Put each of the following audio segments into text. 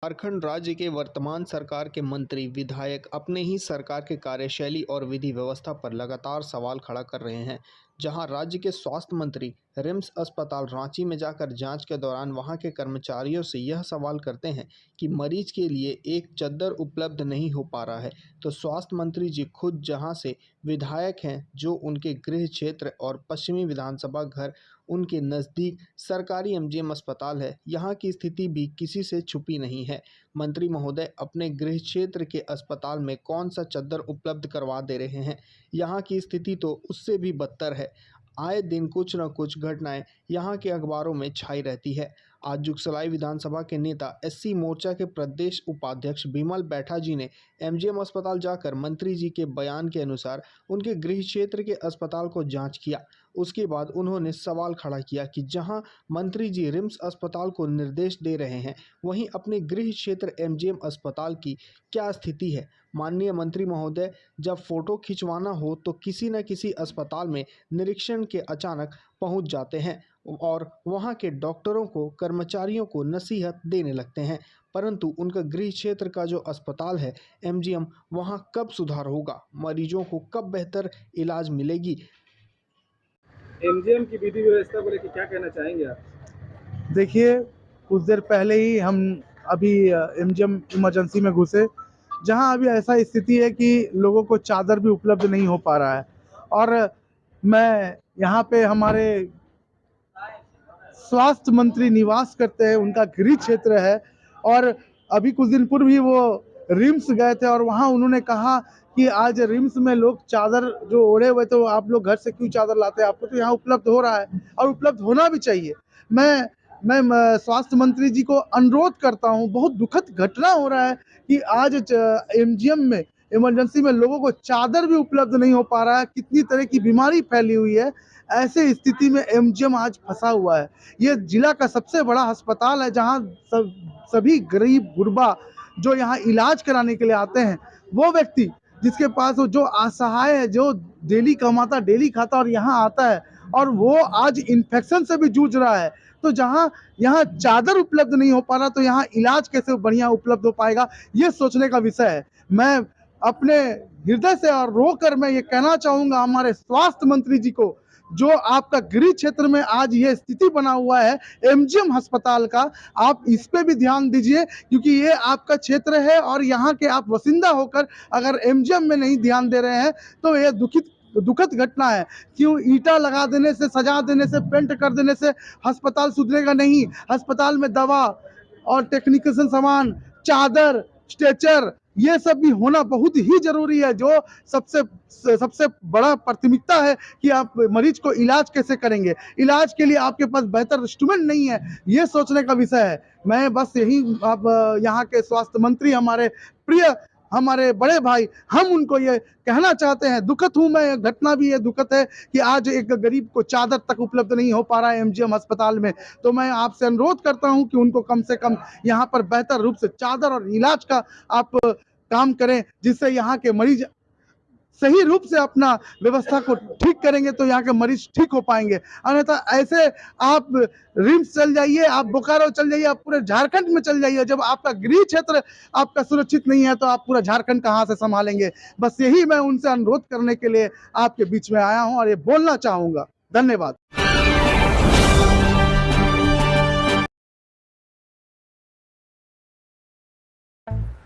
झारखंड राज्य के वर्तमान सरकार के मंत्री विधायक अपने ही सरकार के कार्यशैली और विधि व्यवस्था पर लगातार सवाल खड़ा कर रहे हैं। जहां राज्य के स्वास्थ्य मंत्री रिम्स अस्पताल रांची में जाकर जांच के दौरान वहां के कर्मचारियों से यह सवाल करते हैं कि मरीज के लिए एक चद्दर उपलब्ध नहीं हो पा रहा है, तो स्वास्थ्य मंत्री जी खुद जहां से विधायक हैं, जो उनके गृह क्षेत्र और पश्चिमी विधानसभा घर उनके नज़दीक सरकारी एमजीएम अस्पताल है, यहाँ की स्थिति भी किसी से छुपी नहीं है। मंत्री महोदय अपने गृह क्षेत्र के अस्पताल में कौन सा चद्दर उपलब्ध करवा दे रहे हैं? यहाँ की स्थिति तो उससे भी बदतर है। आए दिन कुछ न कुछ घटनाएं यहाँ के अखबारों में छाई रहती है। आज जुगसलाई विधानसभा के नेता एससी मोर्चा के प्रदेश उपाध्यक्ष बिमल बैठा जी ने एमजीएम अस्पताल जाकर मंत्री जी के बयान के अनुसार उनके गृह क्षेत्र के अस्पताल को जांच किया। उसके बाद उन्होंने सवाल खड़ा किया कि जहां मंत्री जी रिम्स अस्पताल को निर्देश दे रहे हैं, वहीं अपने गृह क्षेत्र एमजीएम अस्पताल की क्या स्थिति है। माननीय मंत्री महोदय, जब फोटो खिंचवाना हो तो किसी न किसी अस्पताल में निरीक्षण के अचानक पहुंच जाते हैं और वहां के डॉक्टरों को, कर्मचारियों को नसीहत देने लगते हैं, परंतु उनका गृह क्षेत्र का जो अस्पताल है एमजीएम, वहां कब सुधार होगा? मरीजों को कब बेहतर इलाज मिलेगी? एमजीएम की विधि व्यवस्था को लेकर क्या कहना चाहेंगे आप? देखिए, कुछ देर पहले ही हम अभी एमजीएम इमरजेंसी में घुसे, जहां अभी ऐसा स्थिति है कि लोगों को चादर भी उपलब्ध नहीं हो पा रहा है। और मैं यहाँ पे हमारे स्वास्थ्य मंत्री निवास करते हैं, उनका गृह क्षेत्र है, और अभी कुछ दिन पूर्व ही वो रिम्स गए थे और वहाँ उन्होंने कहा कि आज रिम्स में लोग चादर जो ओढ़े हुए, तो आप लोग घर से क्यों चादर लाते हैं? आपको तो यहाँ उपलब्ध हो रहा है और उपलब्ध होना भी चाहिए। मैं स्वास्थ्य मंत्री जी को अनुरोध करता हूँ, बहुत दुखद घटना हो रहा है कि आज एमजीएम में इमरजेंसी में लोगों को चादर भी उपलब्ध नहीं हो पा रहा है। कितनी तरह की बीमारी फैली हुई है, ऐसे स्थिति में एमजीएम आज फंसा हुआ है। ये जिला का सबसे बड़ा अस्पताल है, जहाँ सभी गरीब गुरबा जो यहाँ इलाज कराने के लिए आते हैं, वो व्यक्ति जिसके पास जो असहाय है, जो डेली कमाता डेली खाता और यहाँ आता है, और वो आज इन्फेक्शन से भी जूझ रहा है, तो जहाँ यहाँ चादर उपलब्ध नहीं हो पा रहा, तो यहाँ इलाज कैसे बढ़िया उपलब्ध हो पाएगा, ये सोचने का विषय है। मैं अपने हृदय से और रोकर मैं ये कहना चाहूँगा हमारे स्वास्थ्य मंत्री जी को, जो आपका गृह क्षेत्र में आज ये स्थिति बना हुआ है एमजीएम अस्पताल का, आप इस पे भी ध्यान दीजिए, क्योंकि ये आपका क्षेत्र है और यहाँ के आप वसिंदा होकर अगर एमजीएम में नहीं ध्यान दे रहे हैं, तो ये दुखद घटना है। क्यों ईंटा लगा देने से, सजा देने से, पेंट कर देने से अस्पताल सुधरेगा नहीं। अस्पताल में दवा और टेक्निकल सामान, चादर, स्ट्रेचर, ये सब भी होना बहुत ही जरूरी है। जो सबसे बड़ा प्राथमिकता है कि आप मरीज को इलाज कैसे करेंगे, इलाज के लिए आपके पास बेहतर इंस्ट्रूमेंट नहीं है, ये सोचने का विषय है। मैं बस यही आप यहाँ के स्वास्थ्य मंत्री, हमारे प्रिय, हमारे बड़े भाई, हम उनको ये कहना चाहते हैं, दुखद हूँ मैं, घटना भी ये दुखद है कि आज एक गरीब को चादर तक उपलब्ध नहीं हो पा रहा है एमजीएम अस्पताल में। तो मैं आपसे अनुरोध करता हूँ कि उनको कम से कम यहाँ पर बेहतर रूप से चादर और इलाज का आप काम करें, जिससे यहाँ के मरीज सही रूप से अपना व्यवस्था को ठीक करेंगे, तो यहाँ के मरीज ठीक हो पाएंगे। अन्यथा ऐसे आप रिम्स चल जाइए, आप बोकारो चल जाइए, आप पूरे झारखंड में चल जाइए, जब आपका गृह क्षेत्र आपका सुरक्षित नहीं है, तो आप पूरा झारखंड कहाँ से संभालेंगे। बस यही मैं उनसे अनुरोध करने के लिए आपके बीच में आया हूँ और ये बोलना चाहूँगा। धन्यवाद।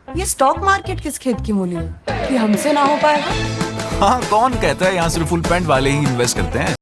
ये स्टॉक मार्केट किस खेत की मूली है कि हमसे ना हो पाएगा? हाँ, कौन कहता है यहाँ सिर्फ फुल पैंट वाले ही इन्वेस्ट करते हैं।